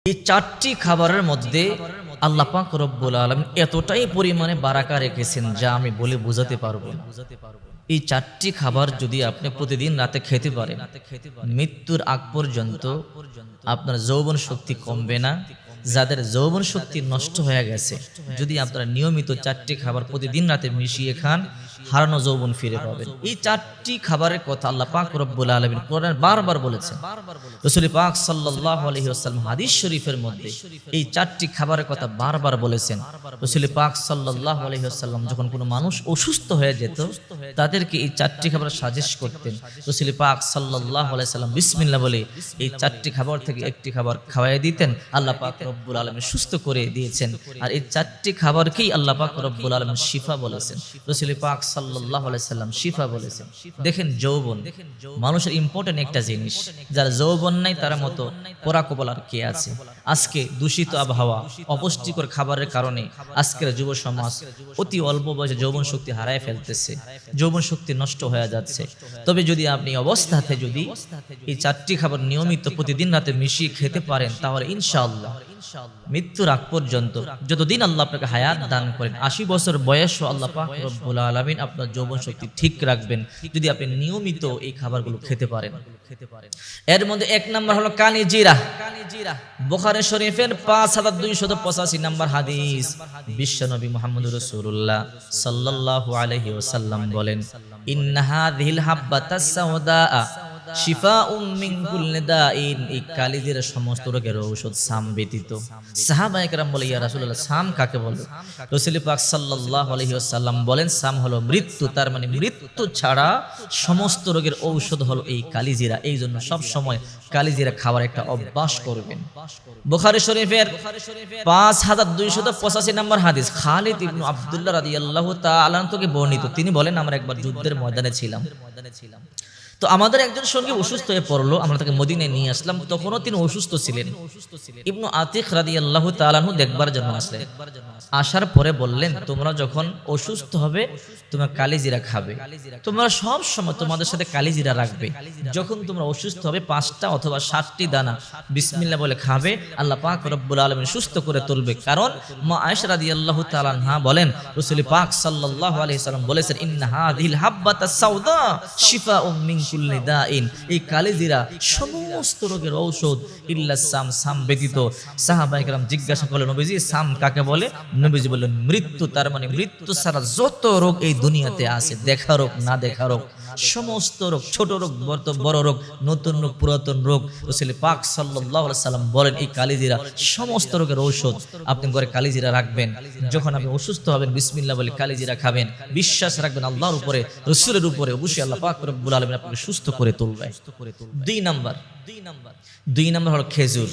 এই চারটি খাবারের মধ্যে আল্লাহ পাক রব্বুল আলামিন এতটাই পরিমাণে বারাকা রেখেছেন যা আমি বলে বোঝাতে পারবো না। এই চারটি খাবার যদি আপনি প্রতিদিন রাতে খেতে পারেন, মৃত্যুর আগ পর্যন্ত আপনার যৌবন শক্তি কমবে না। যাদের যৌবন শক্তি নষ্ট হয়ে গেছে, যদি আপনারা নিয়মিত চারটি খাবার প্রতিদিন রাতে মিশিয়ে খান, হারানো যৌবন ফিরে পাবেন। এই চারটি খাবারের কথা আল্লাহ পাক রব্বুল আলামিন কোরআনে বারবার বলেছেন। রাসূল পাক সাল্লাল্লাহু আলাইহি ওয়াসাল্লাম হাদিস শরীফের মধ্যে এই চারটি খাবারের কথা বারবার বলেছেন। রাসূল পাক সাল্লাল্লাহু আলাইহি ওয়াসাল্লাম যখন কোনো মানুষ অসুস্থ হয়ে যেত, তাদেরকে এই চারটি খাবার সাজেস্ট করতেন। রাসূল পাক সাল্লাল্লাহু আলাইহি ওয়াসাল্লাম বিসমিল্লাহ বলে এই চারটি খাবার থেকে একটি খাবার খাওয়ায় দিতেন। আল্লাহ পাক রব্বুল আলামিন সুস্থ করে দিয়েছেন। আর এই চারটি খাবারকেই আল্লাহ পাক রব্বুল আলামিন শিফা বলেছেন। রাসূল পাক সাল্লাল্লাহু আলাইহি সাল্লাম শিফা বলেছেন। দেখেন, যৌবন মানুষের ইম্পর্টেন্ট একটা জিনিস। যারা যৌবন নাই তার মতো পোড়া কপাল আর কে আছে? আজকে দূষিত আবহাওয়া, অপুষ্টিকর খাবারের কারণে আজকের যুব সমাজ অতি অল্প বয়সে যৌবন শক্তি হারায় ফেলতেছে, যৌবন শক্তি নষ্ট হয়ে যাচ্ছে। তবে যদি আপনি অবস্থাতে যদি এই চারটি খাবার নিয়মিত প্রতিদিন রাতে মিশিয়ে খেতে পারেন, তাহলে ইনশাআল্লাহ মৃত্যুর আগ পর্যন্ত যতদিন আল্লাহ আপনাকে হায়াত দান করেন, 80 বছর বয়সও আল্লাহ পাক রব্বুল আলামিন আপনার যৌবন শক্তি ঠিক রাখবেন, যদি আপনি নিয়মিত এই খাবারগুলো খেতে পারেন। এর মধ্যে এক নাম্বার হলো কানি জিরা। বুখারী শরীফের 5285 নাম্বার হাদিস, বিশ্বনবী মুহাম্মদুর রাসূলুল্লাহ সাল্লাল্লাহু আলাইহি ওয়াসাল্লাম বলেন, ইন্না হাযিহিল হাব্বাতাস সাওদা শিফাউম মিন কুল্লি দাইন। এই কালিজিরা সমস্ত রোগের ঔষধ, সাম ব্যতীত। সাহাবায়ে কেরাম বলে, ইয়া রাসূলুল্লাহ, সাম কাকে বলে? রাসূল পাক সাল্লাল্লাহু আলাইহি ওয়াসাল্লাম বলেন, সাম হলো মৃত্যু। তার মানে মৃত্যু ছাড়া সমস্ত রোগের ঔষধ হলো এই কালিজিরা। এই জন্য সব সময় কালিজিরা খাওয়ার একটা অভ্যাস করবেন। বুখারী শরীফের 5285 নম্বর হাদিস, খালিদ ইবনে আব্দুল্লাহ রাদিয়াল্লাহু তাআলা থেকে বর্ণিত। তিনি বলেন, আমরা একবার যুদ্ধের ময়দানে ছিলাম। তো আমাদের একজন সঙ্গী অসুস্থ হয়ে পড়লো, আমরা তাকে মদিনায় নিয়ে আসলাম। তখনও তিনি অসুস্থ ছিলেন। ইবনু আতিক রাদিয়াল্লাহু তাআলা আনহু দেখবার জন্য আসলেন। আসার পরে বললেন, তোমরা যখন অসুস্থ হবে তোমরা কালিজিরা খাবে, তোমরা সব সময় তোমাদের সাথে কালিজিরা রাখবে। যখন তোমরা অসুস্থ হবে 5টা অথবা 7টি দানা বিসমিল্লাহ বলে খাবে, আল্লাহ পাক রব্বুল আলামিন সুস্থ করে তুলবে। কারণ মা আয়েশা রাদিয়াল্লাহু তাআলা আনহা বলেন, রাসূল পাক সাল্লাল্লাহু আলাইহি সাল্লাম বলেছেন, ইন্না হাযিহিল হাব্বাতাস সাওদা শিফাউম মিন কুল্লি দাইন। এই কালিজিরা সমস্ত রোগের ঔষধ, ইল্লা সাম, সাম ব্যতীত। সাহাবায়ে কেরাম জিজ্ঞাসা করলেন, নবীজি সাম কাকে বলে? নবীজি বললেন, মৃত্যু। তার মানে মৃত্যু ছাড়া যত রোগ এই দুনিয়াতে আছে, দেখা রোগ না দেখা রোগ, সমস্ত রোগ, ছোট রোগ বড় রোগ, নতুন রোগ পুরাতন রোগ, রাসূল পাক সাল্লাল্লাহু আলাইহি সাল্লাম বলেন এই কালিজিরা সমস্ত রোগের ঔষধ। আপনি ঘরে কালিজিরা রাখবেন, যখন আপনি অসুস্থ হবেন বিসমিল্লাহ বলে কালিজিরা খাবেন, বিশ্বাস রাখবেন আল্লাহর উপরে, রাসূলের উপরে, অবশ্যই আল্লাহ পাক রব্বুল আলামিন আপনাকে সুস্থ করে তুলবে। 2 নাম্বার হলো খেজুর।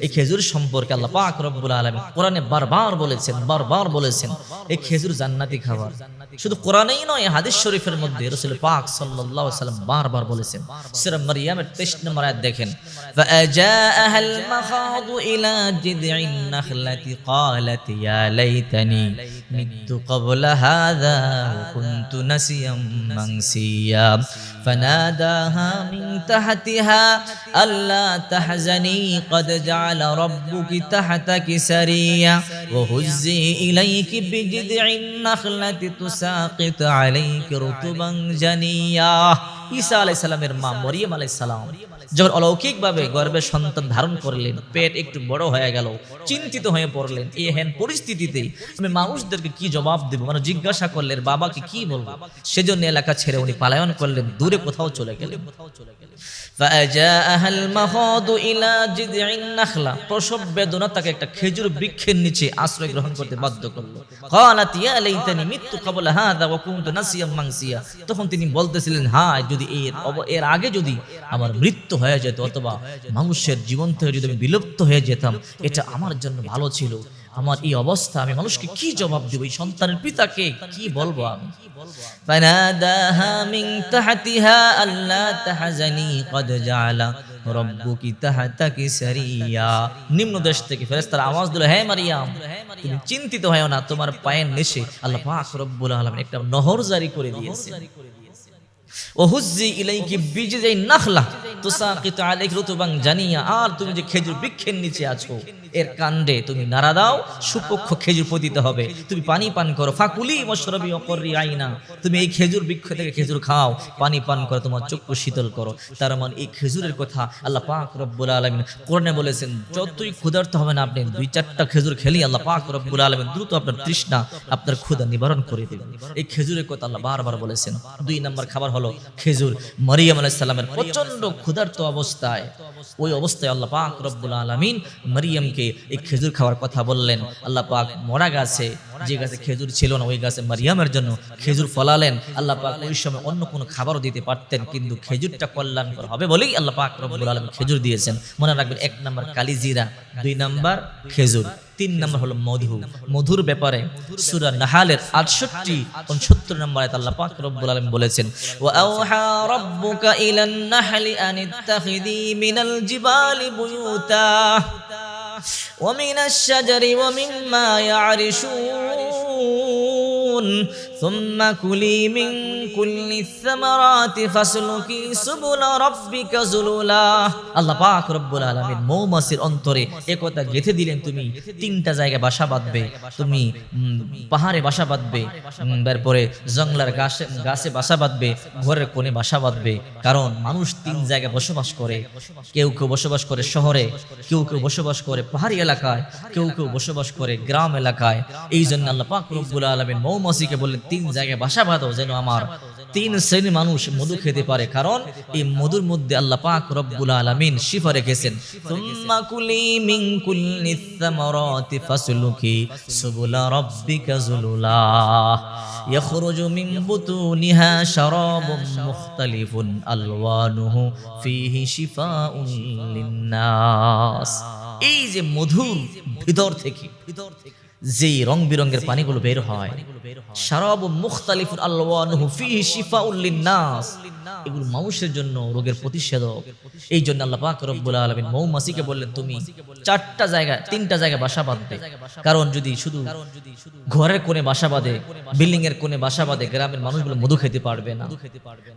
এই খেজুর সম্পর্কে আল্লাহ পাক রব্বুল আলামিন কোরআনে বারবার বলেছেন এই খেজুর জান্নাতি খাবার। শুধু কোরআনেই নয়, হাদিস শরীফের মধ্যে রাসূল পাক সাল্লাল্লাহু আলাইহি সাল্লাম বারবার বলেছেন। সূরা মারইয়ামের 23 নম্বর আয়াত দেখেন, ফাআজাআহাল মাখাদু ইলা জিদঈন নাখলাতি ক্বালাত ইয়া লাইতানি মিতু ক্বাবলা হাযা ওয়া কুনতু নাসিয়াম মানসিয়া ফানাদাহা মিন তাহতিহা আল্লা তাহজানি ক্বাদ জাআলা রাব্বুকি তাহতাকি সারিয়া ওয়া হুজ্জি ইলাইকি বিজিদঈন নাখলাতি তুসাকিত আলাইকি রুতুবান জানিয়া। ঈসা আলাইহিস সালামের মা মরিয়ম আলাইহিস সালাম যখন অলৌকিকভাবে গর্ভে সন্তান ধারণ করলেন, পেট একটু বড় হয়ে গেল, চিন্তিত হয়ে পড়লেন। এই হেন পরিস্থিতিতে আমি মানুষদেরকে কি জবাব দেব? মানে জিজ্ঞাসা করলেন বাবাকে কি বলবো। সেজন্য এলাকা ছেড়ে উনি পলায়ন করলেন, দূরে কোথাও চলে গেলেন। ফাআজাআহাল মাখাদু ইলা জিদঈন নাখলা, প্রসব বেদনা তাকে একটা খেজুর বৃক্ষের নিচে আশ্রয় গ্রহণ করতে বাধ্য করলো। ক্বালাত ইয়া লাইতানি মিতু ক্বাবলা হাযা ওয়া কুনতু নাসিয়াম মানসিয়া। তখন তিনি বলতেছিলেন, হায় যদি এর আগে যদি আমার মৃত্যু হয়ে যেত, অথবা মানুষের জীবন থেকে যদি আমি বিলুপ্ত হয়ে যেতাম, এটা আমার জন্য ভালো ছিল। আমার এই অবস্থা, আমি মানুষকে কি জবাব দেব? এই সন্তানের পিতাকে কি বলবো আমি? ফানাদাহা মিন তাহতিহা আল্লা তাহজানি ক্বাদ জাআলা রাব্বুকি তাহতাকি সারিয়া। নিম্ন দেশ থেকে ফেরেশতারা আওয়াজ দিল, হে মারিয়াম, তুমি চিন্তিত হয়ো না, তোমার পায়ের নিচে আল্লাহ পাক রব্বুল আলামিন একটা নহর জারি করে দিয়েছে। ওহুজ্জি ইলাইকি বিজদাইন নাখলা তুসাকিতু আলাইকি রুতবান জানিয়া, আর তুমি যে খেজুর বৃক্ষের নিচে আছো এর কাণ্ডে তুমি নাড়া দাও, সুপক্ষ খেজুর পতিত হবে, তুমি পানি পান করো। ফাকুলি ওয়াশরাবি ওয়াকরি আইনা, তুমি এই খেজুর বৃক্ষ থেকে খেজুর খাও, পানি পান করো, তোমার চক্ষু শীতল করো। তার মানে এই খেজুরের কথা আল্লাহ পাক রব্বুল আলামিন কোরআনে বলেছেন, যতই ক্ষুধার্ত হবেন আপনি 2-4টা খেজুর খেলেই আল্লাহ পাক রব্বুল আলামিন দ্রুত আপনার তৃষ্ণা, আপনার ক্ষুধা নিবারণ করে দেবেন। এই খেজুরের কথা আল্লাহ বারবার বলেছেন। 2 নম্বর খাবার হলো খেজুর। মারিয়াম আলাইহিস সালামের প্রচন্ড ক্ষুধার্ত অবস্থায়, ওই অবস্থায় আল্লাহ পাক রব্বুল আলামিন মারিয়ামকে এই খেজুর খাওয়ার কথা বললেন। আল্লাহ পাক মরা গাছে, যে গাছে খেজুর ছিল না, ওই গাছে মারিয়ামের জন্য খেজুর ফলালেন। আল্লাহ পাক ওই সময় অন্য কোনো খাবারও দিতে পারতেন, কিন্তু খেজুরটা কল্যাণকর হবে বলেই আল্লাহ পাক রব্বুল আলামিন খেজুর দিয়েছেন। মনে রাখবেন, 1 নম্বর কালিজিরা, 2 নম্বর খেজুর, 3 নম্বর হলো মধু। মধুর ব্যাপারে সূরা নাহালের 68-69 নম্বর আয়াত আল্লাহ পাক রব্বুল আলামিন বলেছেন, ওয়া আওহা রাব্বুকা ইলান নাহলি আন ইত্তাখিযি মিনাল জিবালি বুয়ুতা ওয়া মিনাশ শাজারি ওয়া মিম্মা ইয়া'রিশুন সুম্মা কুলি মিন কুল্লিস সামারাতি ফাসলুকি সুবুলা রাব্বিকা যুলুলা। আল্লাহ পাক রব্বুল আলামিন মৌমাছির অন্তরে একথা গেঁথে দিলেন, তুমি 3টা জায়গায় বাসা বাঁধবে, তুমি পাহাড়ে বাসা বাঁধবে, তারপরে জঙ্গলার গাছে বাসা বাঁধবে, ঘরের কোণে বাসা বাঁধবে। কারণ মানুষ 3 জায়গায় বসবাস করে, কেউ কেউ বসবাস করে শহরে, কেউ কেউ বসবাস করে পাহাড়ি এলাকায়, কেউ কেউ বসবাস করে গ্রাম এলাকায়। এই জন্য আল্লাহ পাক রব্বুল আলামিন মৌমাছিকে বললেন, 3 জায়গায় বাসা বাঁধো, যেন আমার 3 শ্রেণীর মানুষ মধু খেতে পারে। কারণ এই মধুর মধ্যে আল্লাহ পাক রব্বুল আলামিন শিফা রেখেছেন। সুম্মা কুলি মিন কুল্লিস সামারাতি ফাসলুকি সুবুলা রাব্বিকা যুলুলা ইয়াখরুজু মিন বুতুনিহা শারাবুন মুখতালিফুন আলওয়ানুহু ফীহি শিফাউন লিন্নাস। এই যে মধুর ভিতর থেকে যে রং বিরঙের পানিগুলো বের হয়, শারাবুন মুখতালিফুন আলওয়ানুহু ফীহি শিফাউন লিন্নাস, এগুলো মানুষের জন্য রোগের প্রতিষেধক। এই জন্য আল্লাহ পাক রব্বুল আলামিন মৌমাছিকে বললেন, তুমি 3টা জায়গায় বাসা বাঁধবে। কারণ যদি শুধু ঘরের কোণে বাসা বাঁধে, বিল্ডিং এর কোণে বাসা বাঁধে, গ্রামের মানুষগুলো মধু খেতে পারবে না।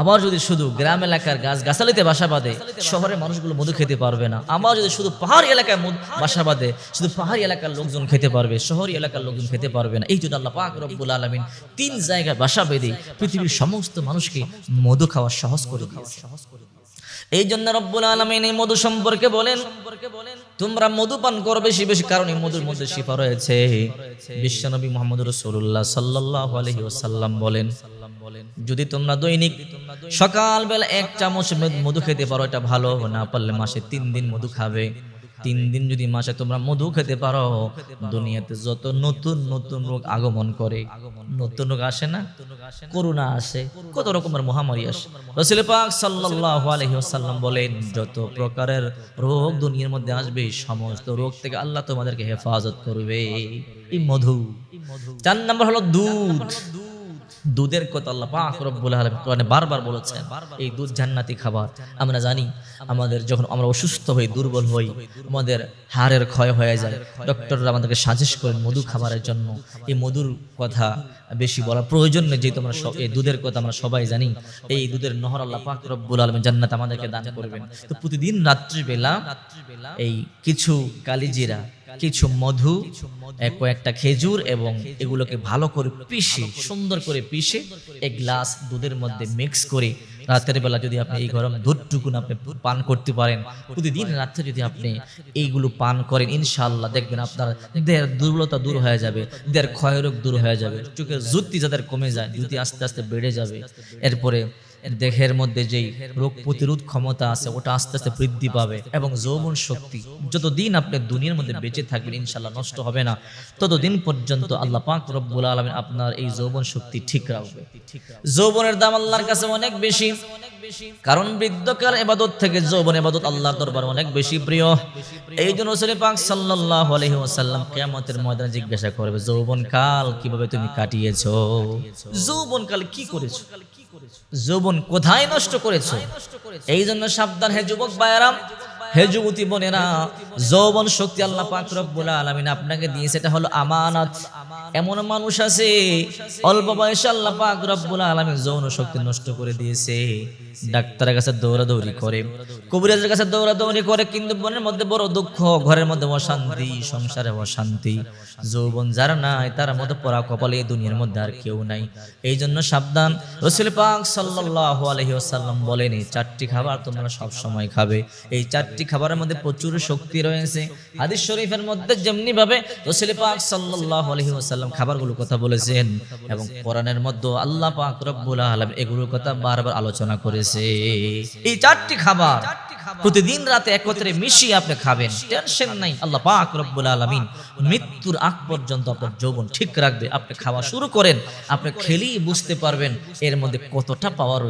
আবার যদি শুধু গ্রাম এলাকার গাছগাছালিতে বাসা বাঁধে, শহরের মানুষগুলো মধু খেতে পারবে না। আবার যদি শুধু পাহাড়ি এলাকায় বাসা বাঁধে, শুধু পাহাড়ি এলাকার লোকজন খেতে পারবে, শহরি এলাকার লোকজন খেতে পারবে না। এই জন্য আল্লাহ পাক রব্বুল আলামিন 3 জায়গায় বাসা বেঁধে পৃথিবীর সমস্ত মানুষকে মধু খাওয়া সহজ করে দিয়েছে। এই জন্য রব্বুল আলামিন এই মধু সম্পর্কে বলেন, তোমরা মধু পান করো বেশি বেশি, কারণ এই মধুর মধ্যে শিফা রয়েছে। বিশ্বনবী মুহাম্মদ রাসূলুল্লাহ সাল্লাল্লাহু আলাইহি ওয়াসাল্লাম বলেন, যদি তোমরা দৈনিক সকালবেলা 1 চামচ মধু খেতে পারো, এটা ভালো। না পারলে মাসে 3 দিন মধু খাবে। 3 দিন যদি মাসে তোমরা মধু খেতে পারো, দুনিয়াতে যত নতুন নতুন রোগ আগমন করে, নতুন রোগ আসে না, করোনা আসে, কত রকমের মহামারী আসে। রাসূল পাক সাল্লাল্লাহু আলাইহি ওয়াসাল্লাম বলেন, যত প্রকারের রোগ দুনিয়ার মধ্যে আসবে, সমস্ত রোগ থেকে আল্লাহ তোমাদেরকে হেফাজত করবে এই মধু। 4 নম্বর হলো দুধ। দুধের কথা আল্লাহ পাক রব্বুল আলামিন কোরআনে বারবার বলেছেন, এই দুধ জান্নাতি খাবার। আমরা জানি আমাদের যখন আমরা অসুস্থ হই, দুর্বল হই, আমাদের হাড়ের ক্ষয় হয়ে যায়, ডক্টররা আমাদেরকে সাজেস্ট করেন মধু খাবারের জন্য। এই মধুর কথা বেশি বলার প্রয়োজন নেই, যেহেতু আমরা এই দুধের কথা আমরা সবাই জানি। এই দুধের নহর আল্লাহ পাক রব্বুল আলামিন জান্নাত আমাদেরকে দান করবেন। তো প্রতিদিন রাত্রিবেলা এই কিছু কালিজিরা, কিছু মধু, কয়েকটা খেজুর এবং এগুলোকে ভালো করে পিষে, সুন্দর করে পিষে 1 গ্লাস দুধের মধ্যে মিক্স করে রাতের বেলা যদি আপনি এই গরম দুধটুকুন আপনি পান করতে পারেন, প্রতিদিন রাত্রে যদি আপনি এইগুলো পান করেন, ইনশাআল্লাহ দেখবেন আপনার দেহের দুর্বলতা দূর হয়ে যাবে, দেহের ক্ষয়রোগ দূর হয়ে যাবে, চোখের জ্যোতি যাদের কমে যায়, জ্যোতি আস্তে আস্তে বেড়ে যাবে। এরপরে দেহের মধ্যে যেই রোগ প্রতিরোধ ক্ষমতা আছে ওটা আস্তে আস্তে বৃদ্ধি পাবে, এবং যৌবন শক্তি, যতদিন আপনি দুনিয়ার মধ্যে বেঁচে থাকবেন ইনশাআল্লাহ নষ্ট হবে না, ততদিন পর্যন্ত আল্লাহ পাক রব্বুল আলামিন আপনার এই যৌবন শক্তি ঠিক রাখবে। যৌবনের দাম আল্লাহর কাছে অনেক বেশি, কারণ বৃদ্ধকাল ইবাদত থেকে যৌবন ইবাদত আল্লাহর দরবারে অনেক বেশি প্রিয়। এই জন্য রাসূল পাক সাল্লাল্লাহু আলাইহি ওয়াসাল্লাম কিয়ামতের ময়দানে জিজ্ঞাসা করবে, যৌবনকাল কিভাবে তুমি কাটিয়েছো? যৌবনকাল কি করেছো? যৌবন কোথায় নষ্ট করেছো? এই জন্য সাবধান হে যুবক ভাইয়েরা, হে যুবতী বোনেরা, যৌবন শক্তি আল্লাহ পাক রব্বুল আলামিন আপনাকে দিয়েছে, এটা হলো আমানত। এমন মানুষ আছে অল্প বয়সে আল্লাহ পাক রব্বুল আলামিন যৌন শক্তি নষ্ট করে দিয়েছে, ডাক্তারের কাছে দৌড়াদৌড়ি করে, কবিরাজের কাছে দৌড়াদৌড়ি করে, কিন্তু মনের মধ্যে বড় দুঃখ, ঘরের মধ্যে অশান্তি, সংসারে অশান্তি। যৌবন যার নাই তার মতো পরা কপালে এই দুনিয়ার মধ্যে আর কেউ নাই। এই জন্য সাবধান। রাসূল পাক সাল্লাল্লাহু আলাইহি ওয়াসাল্লাম বলেন, এই চারটি খাবার তোমরা সব সময় খাবে। এই চারটি খাবারের মধ্যে প্রচুর শক্তি রয়েছে। হাদিস শরীফের মধ্যে যেমনি ভাবে রাসূল পাক সাল্লাল্লাহু আলাইহি ওয়াসাল্লাম খাবারগুলোর কথা বলেছেন, এবং কোরআনের মধ্যে আল্লাহ পাক রব্বুল আলামিন এগুলোর কথা বারবার আলোচনা করেছে। এই চারটি খাবার প্রতিদিন রাতে একত্রে মিশিয়ে আপনি খাবেন, টেনশন নাই। আল্লাহ পাক রব্বুল আলামিন মৃত্যুর আগ পর্যন্ত আপনার যৌবন ঠিক রাখবে। আপনি খাওয়া শুরু করেন, আপনি খেলেই বুঝতে পারবেন এর মধ্যে কতটা পাওয়ার রয়েছে।